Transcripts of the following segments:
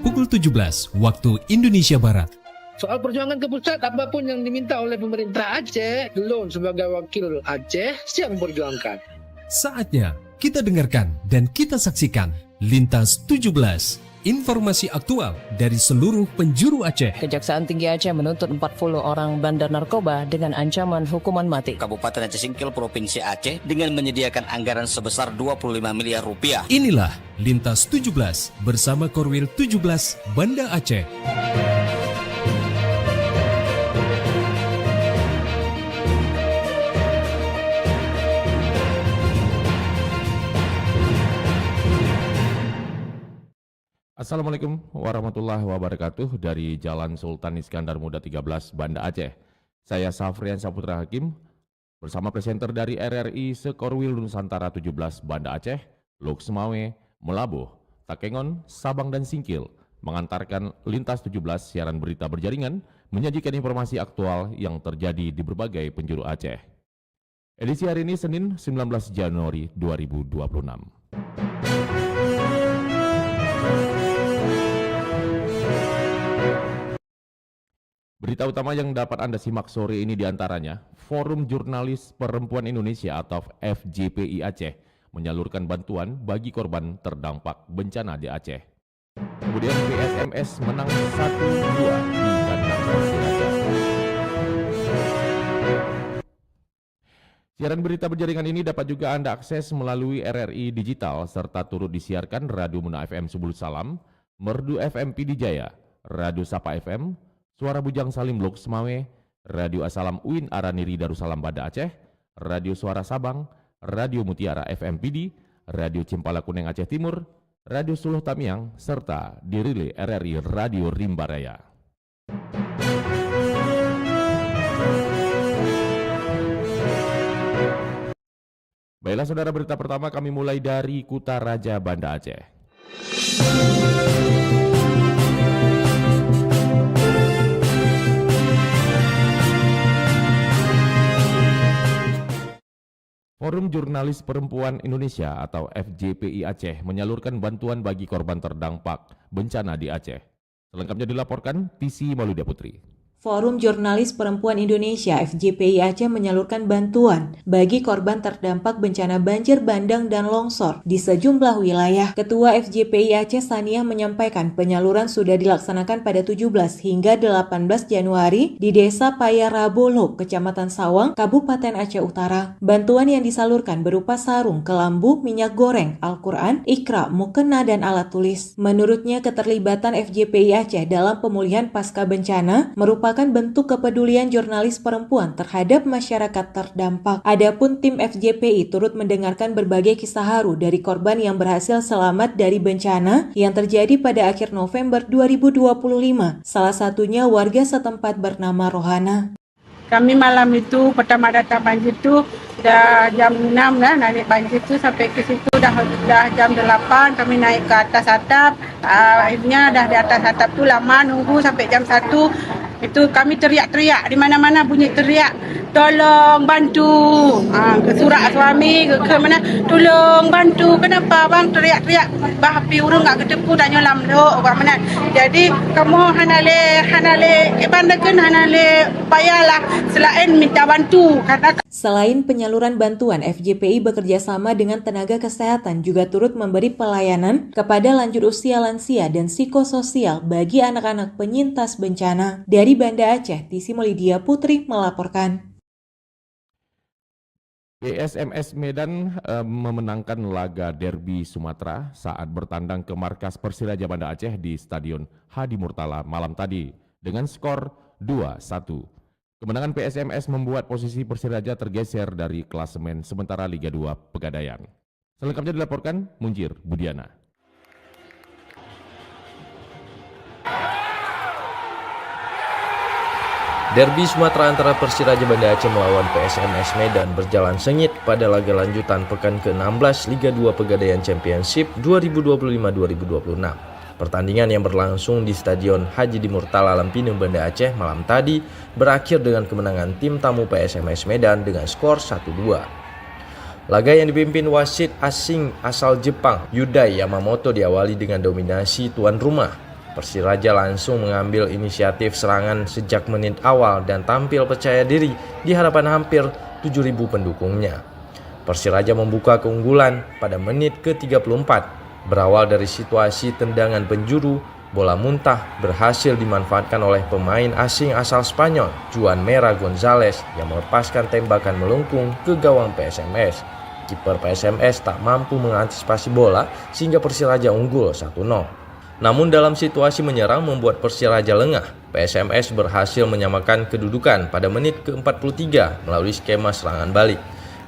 pukul 17 waktu Indonesia Barat. Soal perjuangan ke pusat, apapun yang diminta oleh pemerintah Aceh, Lon sebagai wakil Aceh siap memperjuangkan. Saatnya kita dengarkan dan kita saksikan Lintas 17, informasi aktual dari seluruh penjuru Aceh. Kejaksaan Tinggi Aceh menuntut 40 orang bandar narkoba dengan ancaman hukuman mati. Kabupaten Aceh Singkil, Provinsi Aceh dengan menyediakan anggaran sebesar 25 miliar rupiah. Inilah Lintas 17 bersama Korwil 17 Banda Aceh. Assalamualaikum warahmatullahi wabarakatuh dari Jalan Sultan Iskandar Muda 13 Banda Aceh. Saya Safrian Saputra Hakim bersama presenter dari RRI Sekorwil Nusantara 17 Banda Aceh, Lok Semawe, Melabuh, Takengon, Sabang dan Singkil mengantarkan Lintas 17 siaran berita berjaringan menyajikan informasi aktual yang terjadi di berbagai penjuru Aceh. Edisi hari ini Senin 19 Januari 2026. Berita utama yang dapat Anda simak sore ini diantaranya, Forum Jurnalis Perempuan Indonesia atau FJPI Aceh menyalurkan bantuan bagi korban terdampak bencana di Aceh. Kemudian PSMS menang 1-2 di kandang Persiraja. Siaran berita berjaringan ini dapat juga Anda akses melalui RRI Digital serta turut disiarkan Radio Muna FM Subul Salam, Merdu FM Pidi Jaya, Radio Sapa FM, Suara Bujang Salim Lok Semawe, Radio Asalam Uin Araniri Darussalam Banda Aceh, Radio Suara Sabang, Radio Mutiara FM Pidi, Radio Cempala Kuneng Aceh Timur, Radio Suluh Tamiang, serta dirilai RRI Radio Rimbaraya. Baiklah saudara, berita pertama kami mulai dari Kuta Raja Banda Aceh. Forum Jurnalis Perempuan Indonesia atau FJPI Aceh menyalurkan bantuan bagi korban terdampak bencana di Aceh. Selengkapnya dilaporkan TC Maluda Putri. Forum Jurnalis Perempuan Indonesia FJPI Aceh menyalurkan bantuan bagi korban terdampak bencana banjir bandang dan longsor di sejumlah wilayah. Ketua FJPI Aceh Saniah menyampaikan penyaluran sudah dilaksanakan pada 17 hingga 18 Januari di Desa Payarabolo, Kecamatan Sawang, Kabupaten Aceh Utara. Bantuan yang disalurkan berupa sarung, kelambu, minyak goreng, Al-Quran, ikra, mukena, dan alat tulis. Menurutnya keterlibatan FJPI Aceh dalam pemulihan pasca bencana merupakan bentuk kepedulian jurnalis perempuan terhadap masyarakat terdampak. Adapun tim FJPI turut mendengarkan berbagai kisah haru dari korban yang berhasil selamat dari bencana yang terjadi pada akhir November 2025. Salah satunya warga setempat bernama Rohana. Kami malam itu pertama datang banjir itu dah jam 6 lah, naik banjir itu sampai ke situ dah jam 8 kami naik ke atas atap. Akhirnya dah di atas atap tu lama nunggu sampai jam 1. Itu kami teriak-teriak, di mana-mana bunyi teriak, tolong bantu. Ke surat suami ke mana, tolong bantu. Kenapa bang teriak-teriak? Bah api urung enggak ketepu dah nyolam lo orang mana. Jadi kamu hanale kebandakan hanale upayalah selain minta bantu karena. Selain penyaluran bantuan, FJPI bekerja sama dengan tenaga kesehatan juga turut memberi pelayanan kepada lanjut usia lansia dan psikososial bagi anak-anak penyintas bencana. Dari Banda Aceh, TC Maulidia Putri melaporkan. PSMS Medan memenangkan laga derby Sumatera saat bertandang ke markas Persiraja Banda Aceh di Stadion Hadi Murtala malam tadi dengan skor 2-1. Kemenangan PSMS membuat posisi Persiraja tergeser dari klasemen sementara Liga 2 Pegadaian. Selengkapnya dilaporkan Munjir Budiana. Derby Sumatera antara Persiraja Banda Aceh melawan PSMS Medan berjalan sengit pada laga lanjutan pekan ke-16 Liga 2 Pegadaian Championship 2025-2026. Pertandingan yang berlangsung di Stadion Haji di Murtala Lampinang Banda Aceh malam tadi berakhir dengan kemenangan tim tamu PSMS Medan dengan skor 1-2. Laga yang dipimpin wasit asing asal Jepang, Yudai Yamamoto diawali dengan dominasi tuan rumah. Persiraja langsung mengambil inisiatif serangan sejak menit awal dan tampil percaya diri di hadapan hampir 7.000 pendukungnya. Persiraja membuka keunggulan pada menit ke-34, berawal dari situasi tendangan penjuru. Bola muntah berhasil dimanfaatkan oleh pemain asing asal Spanyol, Juan Mera Gonzalez, yang melepaskan tembakan melengkung ke gawang PSMS. Kiper PSMS tak mampu mengantisipasi bola sehingga Persiraja unggul 1-0. Namun dalam situasi menyerang membuat Persiraja lengah. PSMS berhasil menyamakan kedudukan pada menit ke-43 melalui skema serangan balik.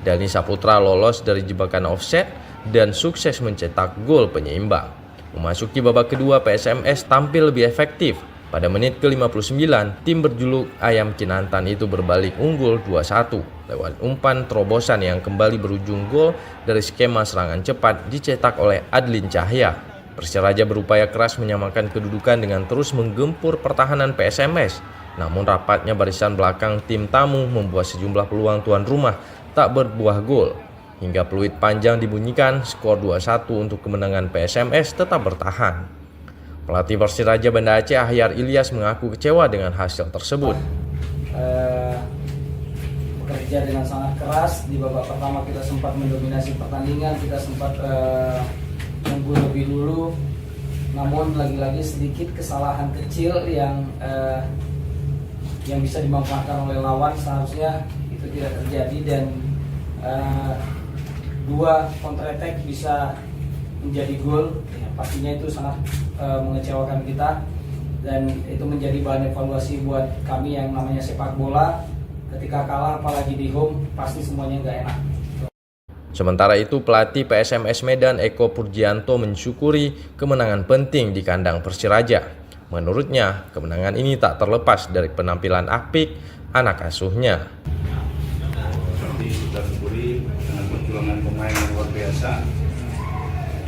Dani Saputra lolos dari jebakan offset dan sukses mencetak gol penyeimbang. Memasuki babak kedua, PSMS tampil lebih efektif. Pada menit ke-59, tim berjuluk Ayam Kinantan itu berbalik unggul 2-1 lewat umpan terobosan yang kembali berujung gol dari skema serangan cepat dicetak oleh Adlin Cahya. Persiraja berupaya keras menyamakan kedudukan dengan terus menggempur pertahanan PSMS. Namun rapatnya barisan belakang tim tamu membuat sejumlah peluang tuan rumah tak berbuah gol. Hingga peluit panjang dibunyikan, skor 2-1 untuk kemenangan PSMS tetap bertahan. Pelatih Persiraja Banda Aceh Ahyar Ilyas mengaku kecewa dengan hasil tersebut. Bekerja dengan sangat keras. Di babak pertama kita sempat mendominasi pertandingan, kita sempat unggul lebih dulu, namun lagi-lagi sedikit kesalahan kecil yang bisa dimanfaatkan oleh lawan. Seharusnya itu tidak terjadi dan dua counter attack bisa menjadi gol. Ya, pastinya itu sangat mengecewakan kita dan itu menjadi bahan evaluasi buat kami yang namanya sepak bola. Ketika kalah apalagi di home pasti semuanya nggak enak. Sementara itu, pelatih PSMS Medan Eko Purjianto mensyukuri kemenangan penting di kandang Persiraja. Menurutnya, kemenangan ini tak terlepas dari penampilan apik anak asuhnya. Seperti sudah syukuri dengan perjuangan pemain yang luar biasa.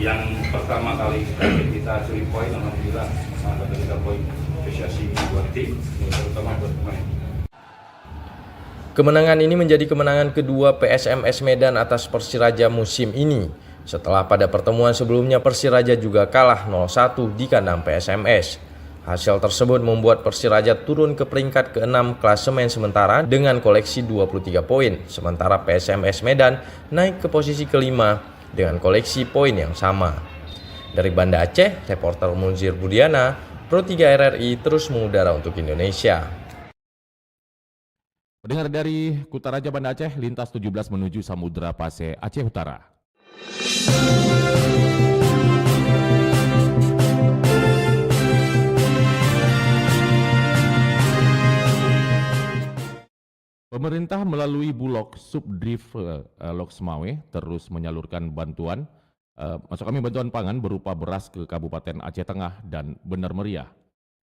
Yang pertama kali kita curi poin, alhamdulillah sangat ada 3 poin. Apresiasi buat tim, terutama buat pemain. Kemenangan ini menjadi kemenangan kedua PSMS Medan atas Persiraja musim ini. Setelah pada pertemuan sebelumnya Persiraja juga kalah 0-1 di kandang PSMS. Hasil tersebut membuat Persiraja turun ke peringkat ke-6 klasemen sementara dengan koleksi 23 poin. Sementara PSMS Medan naik ke posisi ke-5 dengan koleksi poin yang sama. Dari Banda Aceh, reporter Munzir Budiana, Pro 3 RRI terus mengudara untuk Indonesia. Pendengar dari Kutaraja Banda Aceh, lintas 17 menuju Samudra Pase, Aceh Utara. Pemerintah melalui Bulog Subdriv Loksmawe terus menyalurkan bantuan pangan berupa beras ke Kabupaten Aceh Tengah dan Benar Meriah.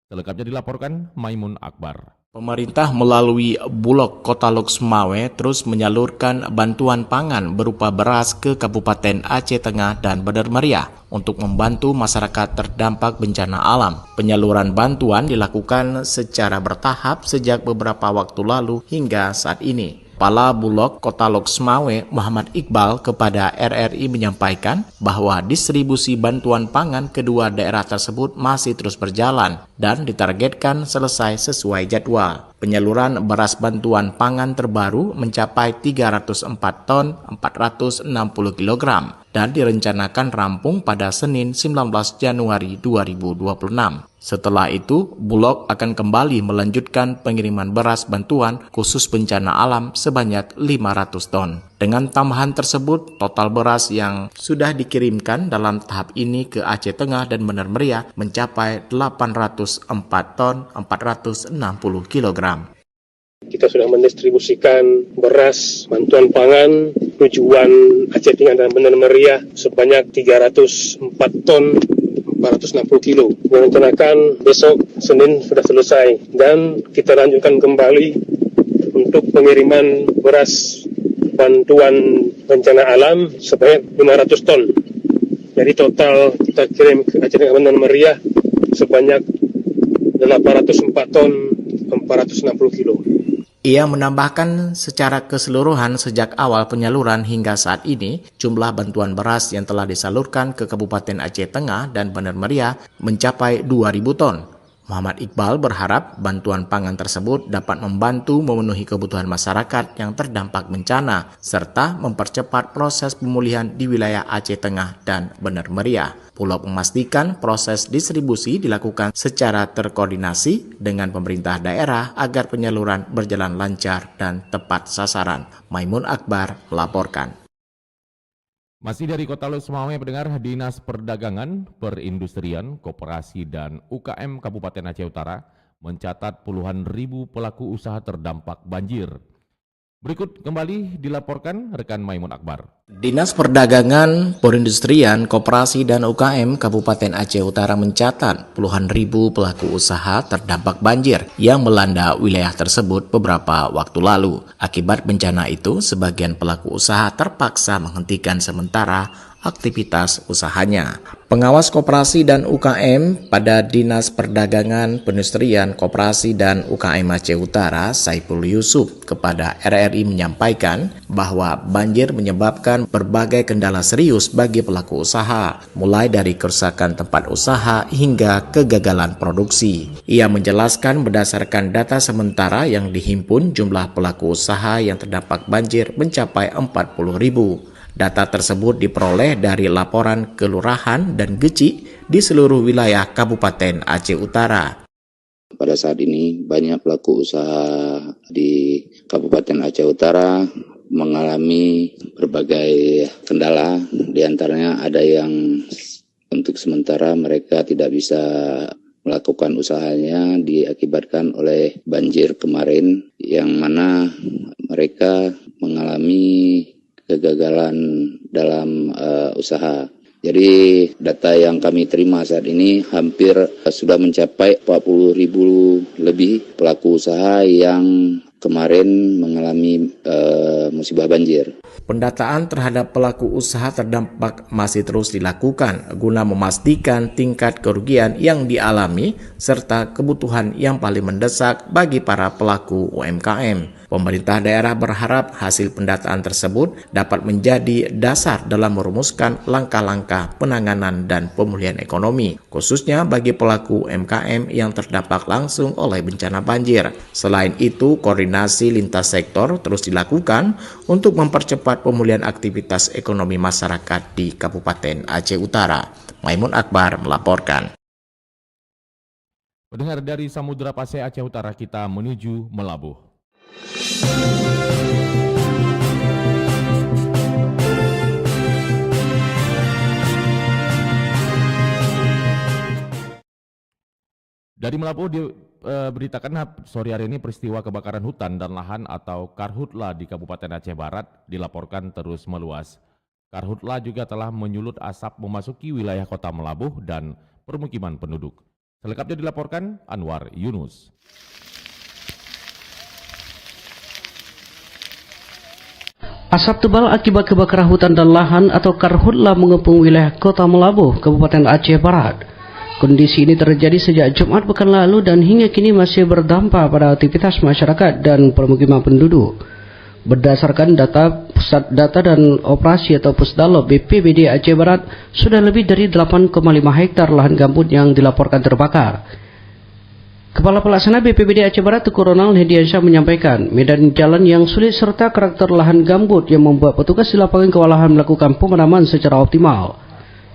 Selengkapnya dilaporkan Maimun Akbar. Pemerintah melalui Bulog Kota Loksmawe terus menyalurkan bantuan pangan berupa beras ke Kabupaten Aceh Tengah dan Benar Meriah untuk membantu masyarakat terdampak bencana alam. Penyaluran bantuan dilakukan secara bertahap sejak beberapa waktu lalu hingga saat ini. Kepala Bulog Kota Loksmawe Muhammad Iqbal kepada RRI menyampaikan bahwa distribusi bantuan pangan kedua daerah tersebut masih terus berjalan dan ditargetkan selesai sesuai jadwal. Penyaluran beras bantuan pangan terbaru mencapai 304 ton 460 kg dan direncanakan rampung pada Senin 19 Januari 2026. Setelah itu, Bulog akan kembali melanjutkan pengiriman beras bantuan khusus bencana alam sebanyak 500 ton. Dengan tambahan tersebut, total beras yang sudah dikirimkan dalam tahap ini ke Aceh Tengah dan Benar Meriah mencapai 804 ton 460 kg. Kita sudah mendistribusikan beras bantuan pangan tujuan Aceh Tengah dan Benar Meriah sebanyak 304 ton 460 kilo. Direncanakan besok Senin sudah selesai dan kita lanjutkan kembali untuk pengiriman beras bantuan bencana alam sebanyak 500 ton. Jadi total kita kirim ke Aceh Tengah Benar Meriah sebanyak 804 ton 460 kilo. Ia menambahkan secara keseluruhan sejak awal penyaluran hingga saat ini, jumlah bantuan beras yang telah disalurkan ke Kabupaten Aceh Tengah dan Bener Meriah mencapai 2.000 ton. Muhammad Iqbal berharap bantuan pangan tersebut dapat membantu memenuhi kebutuhan masyarakat yang terdampak bencana, serta mempercepat proses pemulihan di wilayah Aceh Tengah dan Bener Meriah. Bulog memastikan proses distribusi dilakukan secara terkoordinasi dengan pemerintah daerah agar penyaluran berjalan lancar dan tepat sasaran. Maimun Akbar melaporkan. Masih dari Kota Losmawe, pendengar, Dinas Perdagangan, Perindustrian, Koperasi, dan UKM Kabupaten Aceh Utara mencatat puluhan ribu pelaku usaha terdampak banjir. Berikut kembali dilaporkan rekan Maimun Akbar. Dinas Perdagangan, Perindustrian, Koperasi, dan UKM Kabupaten Aceh Utara mencatat puluhan ribu pelaku usaha terdampak banjir yang melanda wilayah tersebut beberapa waktu lalu. Akibat bencana itu, sebagian pelaku usaha terpaksa menghentikan sementara aktivitas usahanya. Pengawas Koperasi dan UKM pada Dinas Perdagangan, Perindustrian, Koperasi, dan UKM Aceh Utara, Saiful Yusuf, kepada RRI menyampaikan bahwa banjir menyebabkan berbagai kendala serius bagi pelaku usaha, mulai dari kerusakan tempat usaha hingga kegagalan produksi. Ia menjelaskan berdasarkan data sementara yang dihimpun, jumlah pelaku usaha yang terdampak banjir mencapai 40.000. Data tersebut diperoleh dari laporan kelurahan dan geci di seluruh wilayah Kabupaten Aceh Utara. Pada saat ini banyak pelaku usaha di Kabupaten Aceh Utara mengalami berbagai kendala, di antaranya ada yang untuk sementara mereka tidak bisa melakukan usahanya diakibatkan oleh banjir kemarin, yang mana mereka mengalami kegagalan dalam usaha. Jadi data yang kami terima saat ini hampir sudah mencapai 40.000 lebih pelaku usaha yang kemarin mengalami musibah banjir. Pendataan terhadap pelaku usaha terdampak masih terus dilakukan guna memastikan tingkat kerugian yang dialami serta kebutuhan yang paling mendesak bagi para pelaku UMKM. Pemerintah daerah berharap hasil pendataan tersebut dapat menjadi dasar dalam merumuskan langkah-langkah penanganan dan pemulihan ekonomi, khususnya bagi pelaku UMKM yang terdampak langsung oleh bencana banjir. Selain itu, koordinasi lintas sektor terus dilakukan untuk mempercepat pemulihan aktivitas ekonomi masyarakat di Kabupaten Aceh Utara. Maimun Akbar melaporkan. Pendengar, dari Samudra Pasai Aceh Utara kita menuju Melabuh. Dari Melabuh diberitakan sore hari ini peristiwa kebakaran hutan dan lahan atau Karhutla di Kabupaten Aceh Barat dilaporkan terus meluas. Karhutla juga telah menyulut asap memasuki wilayah kota Melabuh dan permukiman penduduk. Selengkapnya dilaporkan Anwar Yunus. Asap tebal akibat kebakaran hutan dan lahan atau Karhutla mengepung wilayah kota Melabuh, Kabupaten Aceh Barat. Kondisi ini terjadi sejak Jumat pekan lalu dan hingga kini masih berdampak pada aktivitas masyarakat dan permukiman penduduk. Berdasarkan data Pusat Data dan Operasi atau Pusdalop BPBD Aceh Barat, sudah lebih dari 8,5 hektar lahan gambut yang dilaporkan terbakar. Kepala Pelaksana BPBD Aceh Barat Tuku Ronald Hediansyah menyampaikan, medan jalan yang sulit serta karakter lahan gambut yang membuat petugas di lapangan kewalahan melakukan pemadaman secara optimal.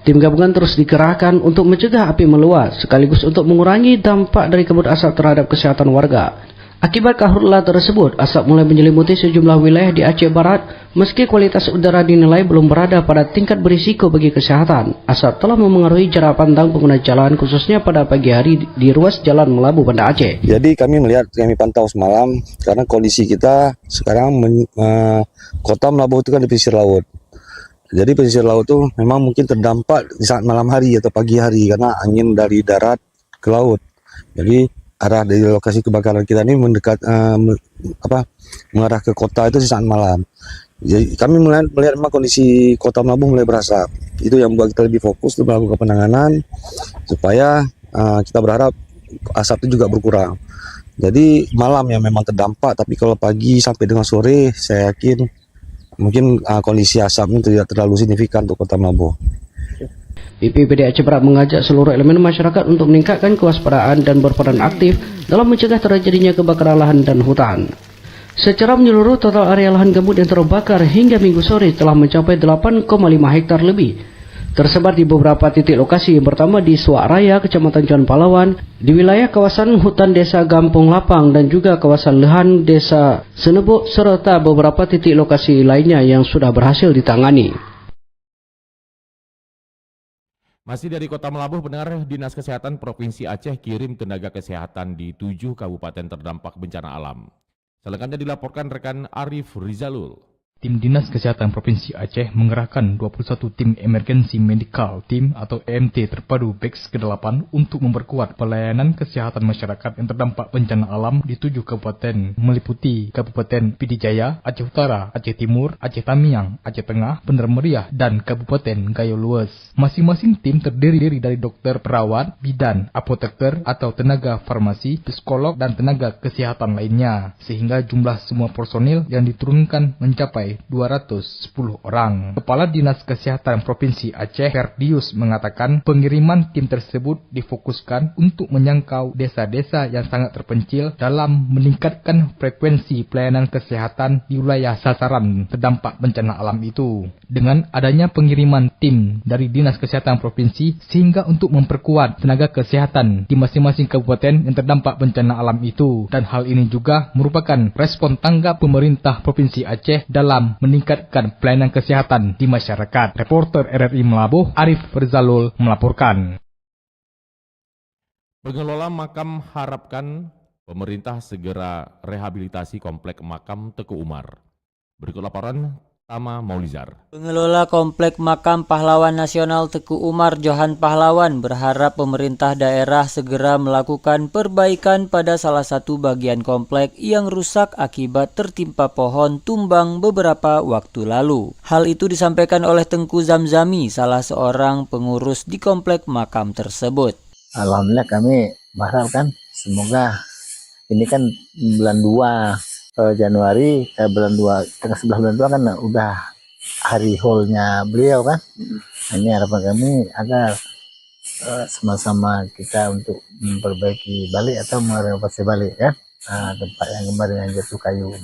Tim gabungan terus dikerahkan untuk mencegah api meluas, sekaligus untuk mengurangi dampak dari kabut asap terhadap kesehatan warga. Akibat Karhutla tersebut, asap mulai menyelimuti sejumlah wilayah di Aceh Barat, meski kualitas udara dinilai belum berada pada tingkat berisiko bagi kesehatan. Asap telah memengaruhi jarak pandang pengguna jalan, khususnya pada pagi hari di ruas jalan Melabuh Banda Aceh. Jadi kami pantau semalam, karena kondisi kita sekarang kota Melabuh itu kan di pesisir laut. Jadi pesisir laut itu memang mungkin terdampak di saat malam hari atau pagi hari karena angin dari darat ke laut. Jadi arah dari lokasi kebakaran kita ini mengarah ke kota itu di saat malam. Jadi kami melihat memang kondisi kota Melabuh mulai berasap. Itu yang membuat kita lebih fokus untuk melakukan penanganan supaya kita berharap asap itu juga berkurang. Jadi malam yang memang terdampak, tapi kalau pagi sampai dengan sore saya yakin mungkin kondisi asapnya tidak terlalu signifikan untuk Kota Melambo. BPBD Aceh Barat mengajak seluruh elemen masyarakat untuk meningkatkan kewaspadaan dan berperan aktif dalam mencegah terjadinya kebakaran lahan dan hutan. Secara menyeluruh, total area lahan gambut yang terbakar hingga Minggu sore telah mencapai 8,5 hektar lebih. Tersebar di beberapa titik lokasi, yang pertama di Suak Raya, Kecamatan John Palawan, di wilayah kawasan hutan Desa Gampung Lapang dan juga kawasan Lehan Desa Senebuk, serta beberapa titik lokasi lainnya yang sudah berhasil ditangani. Masih dari Kota Melambo, pendengar, Dinas Kesehatan Provinsi Aceh kirim tenaga kesehatan di 7 kabupaten terdampak bencana alam. Selengkapnya dilaporkan rekan Arif Rizalul. Tim Dinas Kesehatan Provinsi Aceh mengerahkan 21 tim Emergency Medical Team atau EMT terpadu BEX ke-8 untuk memperkuat pelayanan kesehatan masyarakat yang terdampak bencana alam di 7 kabupaten meliputi Kabupaten Pidijaya, Aceh Utara, Aceh Timur, Aceh Tamiang, Aceh Tengah, Bener Meriah, dan Kabupaten Gayo Lues. Masing-masing tim terdiri dari dokter perawat, bidan, apoteker atau tenaga farmasi, psikolog, dan tenaga kesehatan lainnya, sehingga jumlah semua personil yang diturunkan mencapai 210 orang. Kepala Dinas Kesehatan Provinsi Aceh, Ferdius, mengatakan pengiriman tim tersebut difokuskan untuk menjangkau desa-desa yang sangat terpencil dalam meningkatkan frekuensi pelayanan kesehatan di wilayah sasaran terdampak bencana alam itu. Dengan adanya pengiriman tim dari Dinas Kesehatan Provinsi, sehingga untuk memperkuat tenaga kesehatan di masing-masing kabupaten yang terdampak bencana alam itu. Dan hal ini juga merupakan respon tanggap pemerintah Provinsi Aceh dalam meningkatkan pelayanan kesehatan di masyarakat. Reporter RRI Melambo, Arif Rizalul melaporkan. Pengelola makam harapkan pemerintah segera rehabilitasi komplek makam Teku Umar. Berikut laporan Tama Maulizar. Pengelola Komplek Makam Pahlawan Nasional Teku Umar Johan Pahlawan berharap pemerintah daerah segera melakukan perbaikan pada salah satu bagian komplek yang rusak akibat tertimpa pohon tumbang beberapa waktu lalu. Hal itu disampaikan oleh Tengku Zamzami, salah seorang pengurus di komplek makam tersebut. Alhamdulillah kami mengharapkan semoga ini kan bulan 2 Januari, bulan 2, tengah sebelah bulan 2 kan udah hari haulnya beliau kan. Ini harapan kami agar sama-sama kita untuk memperbaiki balik atau merenovasi balik ya tempat yang kemarin yang jatuh kayu.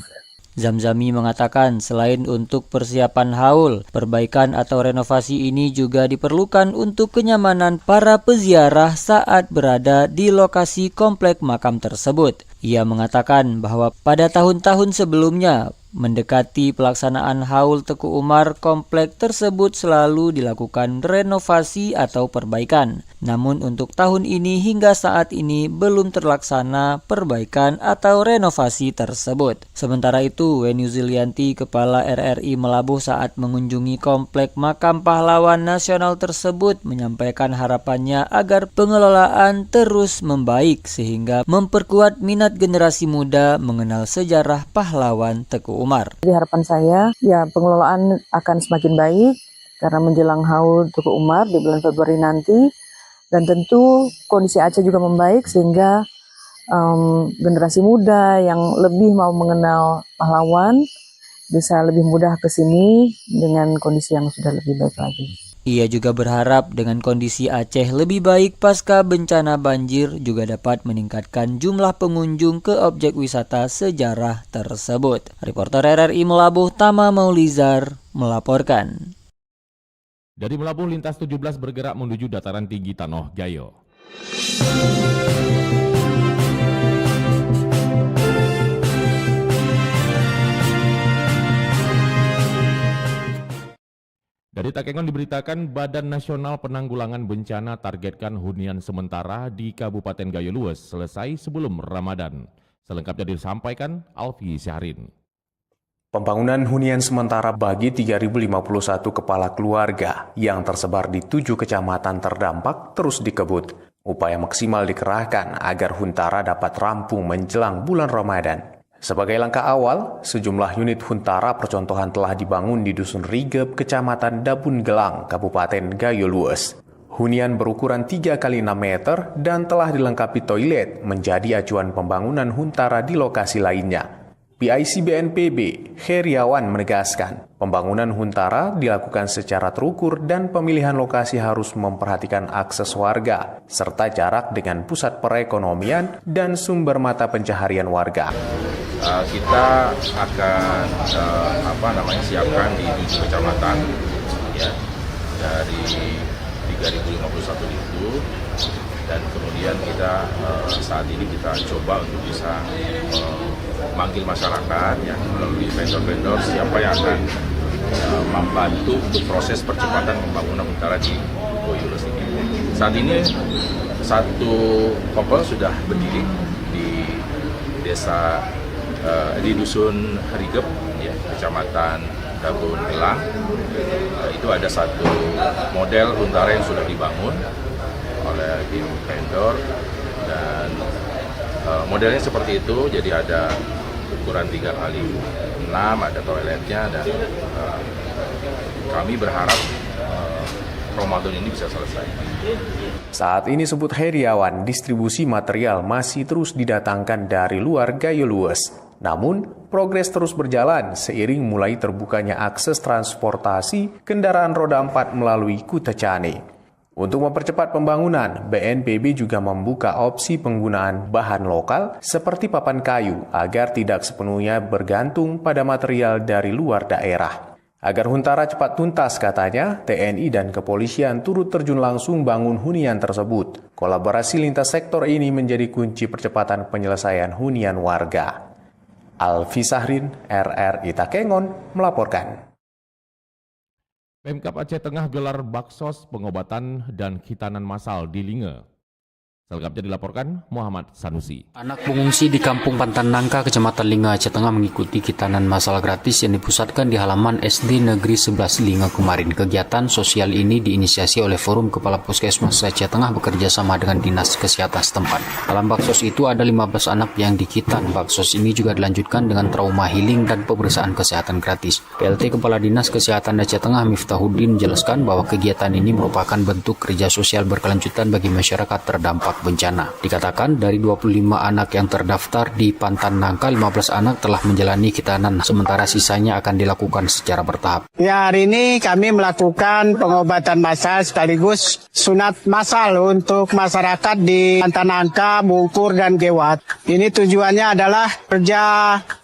Zamzami mengatakan selain untuk persiapan haul, perbaikan atau renovasi ini juga diperlukan untuk kenyamanan para peziarah saat berada di lokasi komplek makam tersebut. Ia mengatakan bahwa pada tahun-tahun sebelumnya mendekati pelaksanaan haul Teku Umar, komplek tersebut selalu dilakukan renovasi atau perbaikan. Namun untuk tahun ini hingga saat ini belum terlaksana perbaikan atau renovasi tersebut. Sementara itu, Weni Zulianti, Kepala RRI Melambo, saat mengunjungi komplek makam pahlawan nasional tersebut menyampaikan harapannya agar pengelolaan terus membaik sehingga memperkuat minat generasi muda mengenal sejarah pahlawan Teku Umar. Jadi harapan saya ya pengelolaan akan semakin baik karena menjelang haul Teku Umar di bulan Februari nanti, dan tentu kondisi Aceh juga membaik sehingga generasi muda yang lebih mau mengenal pahlawan bisa lebih mudah ke sini dengan kondisi yang sudah lebih baik lagi. Ia juga berharap dengan kondisi Aceh lebih baik pasca bencana banjir juga dapat meningkatkan jumlah pengunjung ke objek wisata sejarah tersebut. Reporter RRI Melambo, Tama Maulizar melaporkan. Dari Melambo, lintas 17 bergerak menuju dataran tinggi Tanoh Gayo. Dari Takengon diberitakan Badan Nasional Penanggulangan Bencana targetkan hunian sementara di Kabupaten Gayo Lues selesai sebelum Ramadan. Selengkapnya disampaikan Alfi Syahrin. Pembangunan hunian sementara bagi 3.051 kepala keluarga yang tersebar di 7 kecamatan terdampak terus dikebut. Upaya maksimal dikerahkan agar Huntara dapat rampung menjelang bulan Ramadan. Sebagai langkah awal, sejumlah unit Huntara percontohan telah dibangun di Dusun Rigep, Kecamatan Dabun Gelang, Kabupaten Gayo Lues. Hunian berukuran 3 x 6 meter dan telah dilengkapi toilet menjadi acuan pembangunan Huntara di lokasi lainnya. PIC BNPB, Heriawan menegaskan, pembangunan Huntara dilakukan secara terukur dan pemilihan lokasi harus memperhatikan akses warga, serta jarak dengan pusat perekonomian dan sumber mata pencaharian warga. Kita akan siapkan di 7 kecamatan ya, dari 3.051 itu, dan kemudian kita saat ini kita coba untuk bisa memanggil masyarakat ya, melalui vendor-vendor siapa yang akan membantu untuk proses percepatan pembangunan Huntara di Boyolali ini. Saat ini satu kompol sudah berdiri di desa di dusun Rigep ya, kecamatan Dabun Gelang. Itu ada satu model Huntara yang sudah dibangun oleh tim vendor, dan modelnya seperti itu, jadi ada ukuran 3 x 6, ada toiletnya, dan kami berharap Ramadan ini bisa selesai. Saat ini sebut Heriawan, distribusi material masih terus didatangkan dari luar Gayo Lues. Namun, progres terus berjalan seiring mulai terbukanya akses transportasi kendaraan roda 4 melalui Kutacane. Untuk mempercepat pembangunan, BNPB juga membuka opsi penggunaan bahan lokal seperti papan kayu agar tidak sepenuhnya bergantung pada material dari luar daerah. Agar Huntara cepat tuntas, katanya, TNI dan kepolisian turut terjun langsung bangun hunian tersebut. Kolaborasi lintas sektor ini menjadi kunci percepatan penyelesaian hunian warga. Alfi Sahrin, RRI Takengon, melaporkan. Pemkab Aceh Tengah gelar baksos, pengobatan, dan khitanan massal di Linge. Selengkapnya dilaporkan Muhammad Sanusi. Anak pengungsi di Kampung Pantan Nangka, Kecamatan Linge, Aceh Tengah mengikuti khitanan massal gratis yang dipusatkan di halaman SD Negeri 11 Linge kemarin. Kegiatan sosial ini diinisiasi oleh Forum Kepala Puskesmas Aceh Tengah bekerja sama dengan Dinas Kesehatan setempat. Dalam baksos itu ada 15 anak yang dikhitan. Baksos ini juga dilanjutkan dengan trauma healing dan pemeriksaan kesehatan gratis. PLT Kepala Dinas Kesehatan Aceh Tengah Miftahuddin menjelaskan bahwa kegiatan ini merupakan bentuk kerja sosial berkelanjutan bagi masyarakat terdampak bencana. Dikatakan dari 25 anak yang terdaftar di Pantan Nangka, 15 anak telah menjalani khitanan, sementara sisanya akan dilakukan secara bertahap. Ya, hari ini kami melakukan pengobatan massal sekaligus sunat massal untuk masyarakat di Pantan Nangka, Mungkur, dan Gewat. Ini tujuannya adalah kerja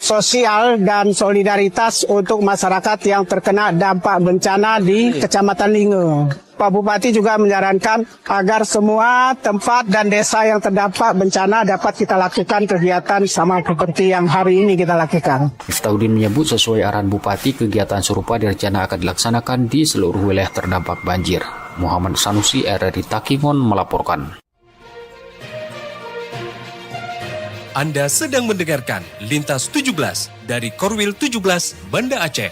sosial dan solidaritas untuk masyarakat yang terkena dampak bencana di Kecamatan Linge. Pak Bupati juga menyarankan agar semua tempat dan desa yang terdampak bencana dapat kita lakukan kegiatan sama seperti yang hari ini kita lakukan. Miftahuddin menyebut sesuai arahan Bupati, kegiatan serupa direncana akan dilaksanakan di seluruh wilayah terdampak banjir. Muhammad Sanusi, RRI Takengon melaporkan. Anda sedang mendengarkan Lintas 17 dari Korwil 17 Banda Aceh.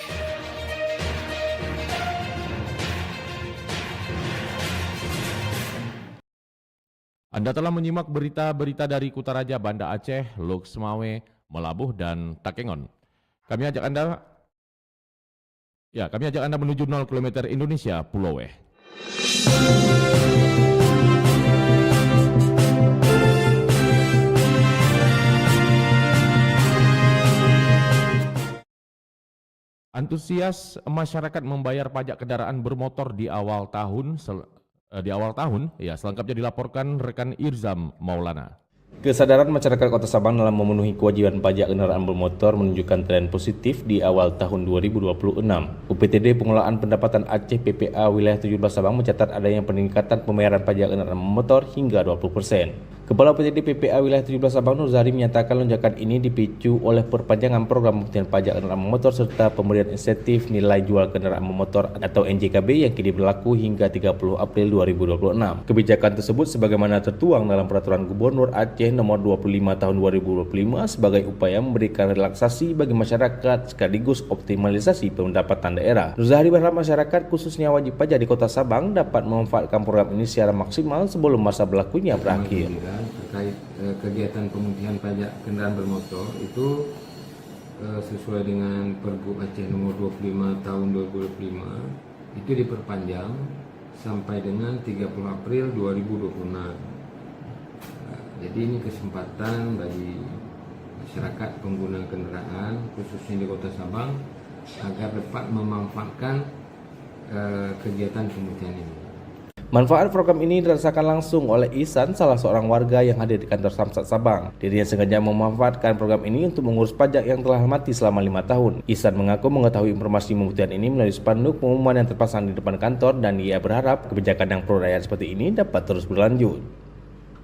Anda telah menyimak berita-berita dari Kutaraja, Banda Aceh, Luxmawe, Melabuh, dan Takengon. Kami ajak Anda menuju 0 km Indonesia, Pulau Weh. Antusias masyarakat membayar pajak kendaraan bermotor di awal tahun. Selengkapnya dilaporkan rekan Irzam Maulana. Kesadaran masyarakat Kota Sabang dalam memenuhi kewajiban pajak kendaraan bermotor menunjukkan tren positif di awal tahun 2026. UPTD Pengelolaan Pendapatan Aceh PPA Wilayah 17 Sabang mencatat adanya peningkatan pembayaran pajak kendaraan bermotor hingga 20%. Kepala UPTD PPA Wilayah 17 Sabang Nur Zahri menyatakan lonjakan ini dipicu oleh perpanjangan program pemberian pajak kendaraan bermotor serta pemberian insentif nilai jual kendaraan bermotor atau NJKB yang kini berlaku hingga 30 April 2026. Kebijakan tersebut sebagaimana tertuang dalam Peraturan Gubernur Aceh Nomor 25 Tahun 2025 sebagai upaya memberikan relaksasi bagi masyarakat sekaligus optimalisasi pendapatan daerah. Nur Zahri berharap masyarakat khususnya wajib pajak di Kota Sabang dapat memanfaatkan program ini secara maksimal sebelum masa berlakunya berakhir. Terkait kegiatan pemutihan pajak kendaraan bermotor itu sesuai dengan Pergub Aceh nomor 25 tahun 2025 itu diperpanjang sampai dengan 30 April 2026. Jadi ini kesempatan bagi masyarakat pengguna kendaraan khususnya di Kota Sabang agar dapat memanfaatkan kegiatan pemutihan ini. Manfaat program ini dirasakan langsung oleh Ihsan, salah seorang warga yang hadir di kantor Samsat Sabang. Dirinya sengaja memanfaatkan program ini untuk mengurus pajak yang telah mati selama 5 tahun. Ihsan mengaku mengetahui informasi pemutihan ini melalui spanduk pengumuman yang terpasang di depan kantor dan ia berharap kebijakan yang pro rakyat seperti ini dapat terus berlanjut.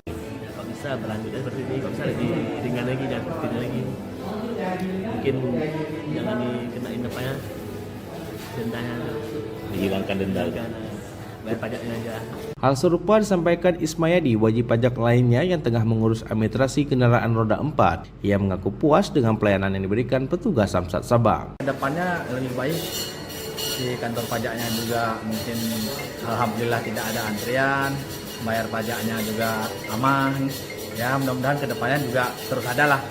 Kalau bisa berlanjut seperti ini, kalau bisa lebih ringan lagi dan tidak lagi. Mungkin jangan dikenain apanya dendanya, Dihilangkan denda. bayar pajaknya aja. Hal serupa disampaikan Ismayadi, wajib pajak lainnya yang tengah mengurus administrasi kendaraan roda 4. Ia mengaku puas dengan pelayanan yang diberikan petugas Samsat Sabang. Kedepannya lebih baik di kantor pajaknya juga mungkin alhamdulillah tidak ada antrian, bayar pajaknya juga aman. Ya mudah-mudahan kedepannya juga terus ada lah.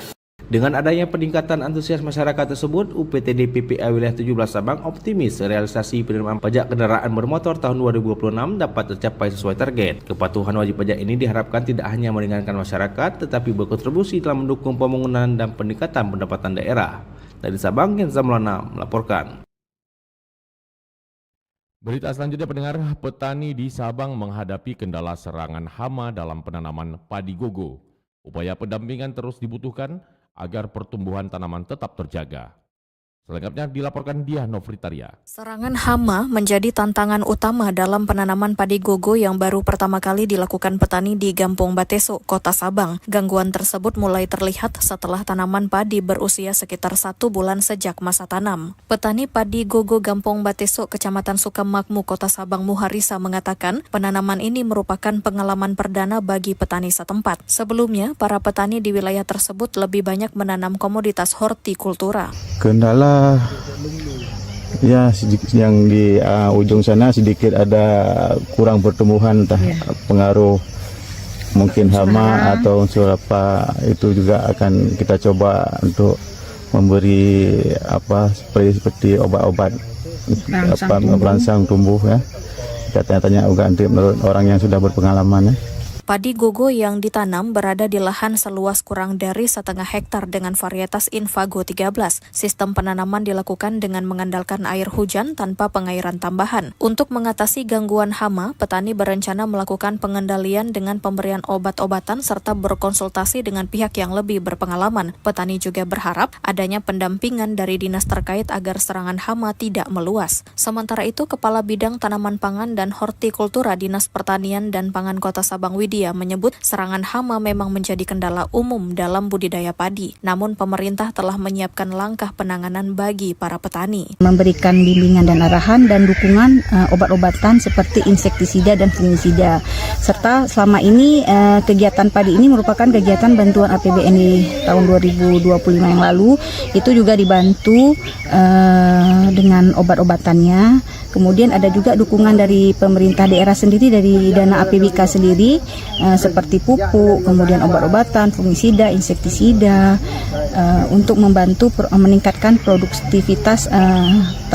Dengan adanya peningkatan antusias masyarakat tersebut, UPTD PPA Wilayah 17 Sabang optimis realisasi penerimaan pajak kendaraan bermotor tahun 2026 dapat tercapai sesuai target. Kepatuhan wajib pajak ini diharapkan tidak hanya meringankan masyarakat, tetapi berkontribusi dalam mendukung pembangunan dan peningkatan pendapatan daerah. Dari Sabang, Kenza Maulana melaporkan. Berita selanjutnya pendengar, petani di Sabang menghadapi kendala serangan hama dalam penanaman padi gogo. Upaya pendampingan terus dibutuhkan agar pertumbuhan tanaman tetap terjaga. Selengkapnya dilaporkan Diah Novritaria. Serangan hama menjadi tantangan utama dalam penanaman padi gogo yang baru pertama kali dilakukan petani di Gampong Bateso, Kota Sabang. Gangguan tersebut mulai terlihat setelah tanaman padi berusia sekitar 1 bulan sejak masa tanam. Petani padi gogo Gampong Bateso, Kecamatan Sukamakmu, Kota Sabang, Muharisa mengatakan penanaman ini merupakan pengalaman perdana bagi petani setempat. Sebelumnya, para petani di wilayah tersebut lebih banyak menanam komoditas hortikultura. Kendala ya yang di ujung sana sedikit ada kurang pertumbuhan, entah pengaruh mungkin hama atau unsur apa, itu juga akan kita coba untuk memberi seperti obat-obat perangsang tumbuh ya. Kita tanya-tanya juga nanti menurut orang yang sudah berpengalaman ya. Padi gogo yang ditanam berada di lahan seluas kurang dari 1,5 hektar dengan varietas Invago 13. Sistem penanaman dilakukan dengan mengandalkan air hujan tanpa pengairan tambahan. Untuk mengatasi gangguan hama, petani berencana melakukan pengendalian dengan pemberian obat-obatan serta berkonsultasi dengan pihak yang lebih berpengalaman. Petani juga berharap adanya pendampingan dari dinas terkait agar serangan hama tidak meluas. Sementara itu, Kepala Bidang Tanaman Pangan dan Hortikultura Dinas Pertanian dan Pangan Kota Sabang Widya menyebut serangan hama memang menjadi kendala umum dalam budidaya padi. Namun pemerintah telah menyiapkan langkah penanganan bagi para petani. Memberikan bimbingan dan arahan dan dukungan obat-obatan seperti insektisida dan fungisida. Serta selama ini kegiatan padi ini merupakan kegiatan bantuan APBN di tahun 2025 yang lalu. Itu juga dibantu dengan obat-obatannya. Kemudian ada juga dukungan dari pemerintah daerah sendiri, dari dana APBK sendiri, seperti pupuk, kemudian obat-obatan, fungisida, insektisida, untuk membantu meningkatkan produktivitas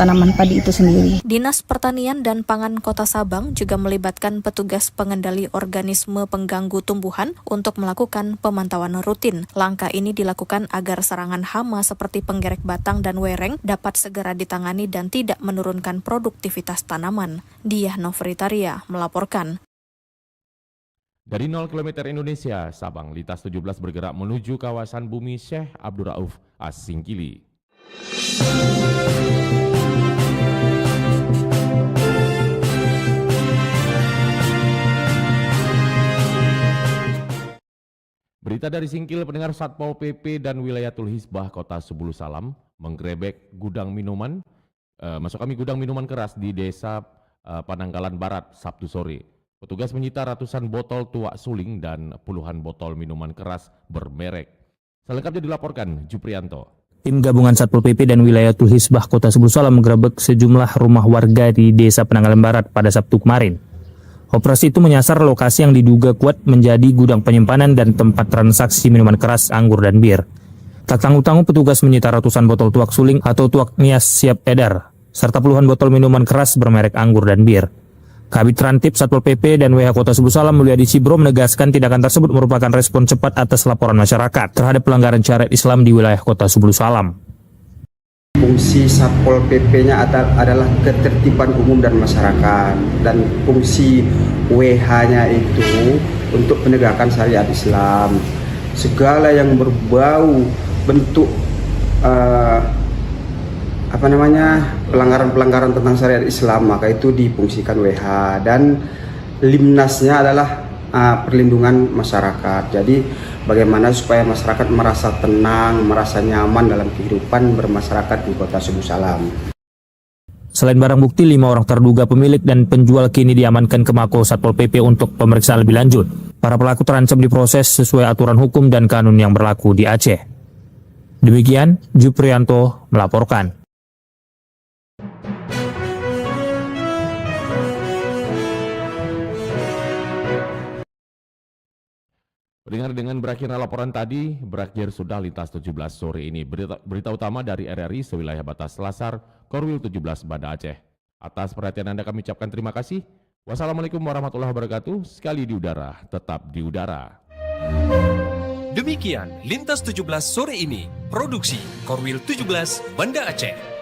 tanaman padi itu sendiri. Dinas Pertanian dan Pangan Kota Sabang juga melibatkan petugas pengendali organisme pengganggu tumbuhan untuk melakukan pemantauan rutin. Langkah ini dilakukan agar serangan hama seperti penggerek batang dan wereng dapat segera ditangani dan tidak menurunkan produktivitas tanaman. Diah Novritaria melaporkan. Dari 0 km Indonesia, Sabang, Lintas 17 bergerak menuju kawasan bumi Syekh Abdul Rauf As-Singkili. Berita dari Singkil, pendengar, Satpol PP dan Wilayatul Hizbah Kota Sebulu Salam menggerebek gudang minuman, gudang minuman keras di Desa Pananggalan Barat Sabtu sore. Petugas menyita ratusan botol tuak suling dan puluhan botol minuman keras bermerek. Selengkapnya dilaporkan Juprianto. Tim gabungan Satpol PP dan Wilayatul Hizbah Kota Sebulu Salam menggerebek sejumlah rumah warga di Desa Pananggalan Barat pada Sabtu kemarin. Operasi itu menyasar lokasi yang diduga kuat menjadi gudang penyimpanan dan tempat transaksi minuman keras, anggur, dan bir. Tak tanggung-tanggung petugas menyita ratusan botol tuak suling atau tuak nias siap edar, serta puluhan botol minuman keras bermerek anggur dan bir. Kabid Trantip Satpol PP dan WH Kota Subuh Salam Mulyadi Cibro menegaskan tindakan tersebut merupakan respon cepat atas laporan masyarakat terhadap pelanggaran syariat Islam di wilayah Kota Subuh Salam. Fungsi Satpol PP-nya adalah ketertiban umum dan masyarakat, dan fungsi WH-nya itu untuk penegakan syariat Islam. Segala yang berbau bentuk pelanggaran-pelanggaran tentang syariat Islam, maka itu difungsikan WH, dan Limnasnya adalah perlindungan masyarakat. Jadi bagaimana supaya masyarakat merasa tenang, merasa nyaman dalam kehidupan bermasyarakat di Kota Subuh Salam. Selain barang bukti, 5 orang terduga pemilik dan penjual kini diamankan ke Mako Satpol PP untuk pemeriksaan lebih lanjut. Para pelaku terancam diproses sesuai aturan hukum dan kanun yang berlaku di Aceh. Demikian, Juprianto melaporkan. Dengan berakhirnya laporan tadi, berakhir sudah lintas 17 sore ini. Berita utama dari RRI sewilayah batas Selasar, Korwil 17, Banda Aceh. Atas perhatian Anda kami ucapkan terima kasih. Wassalamualaikum warahmatullahi wabarakatuh. Sekali di udara, tetap di udara. Demikian lintas 17 sore ini. Produksi Korwil 17, Banda Aceh.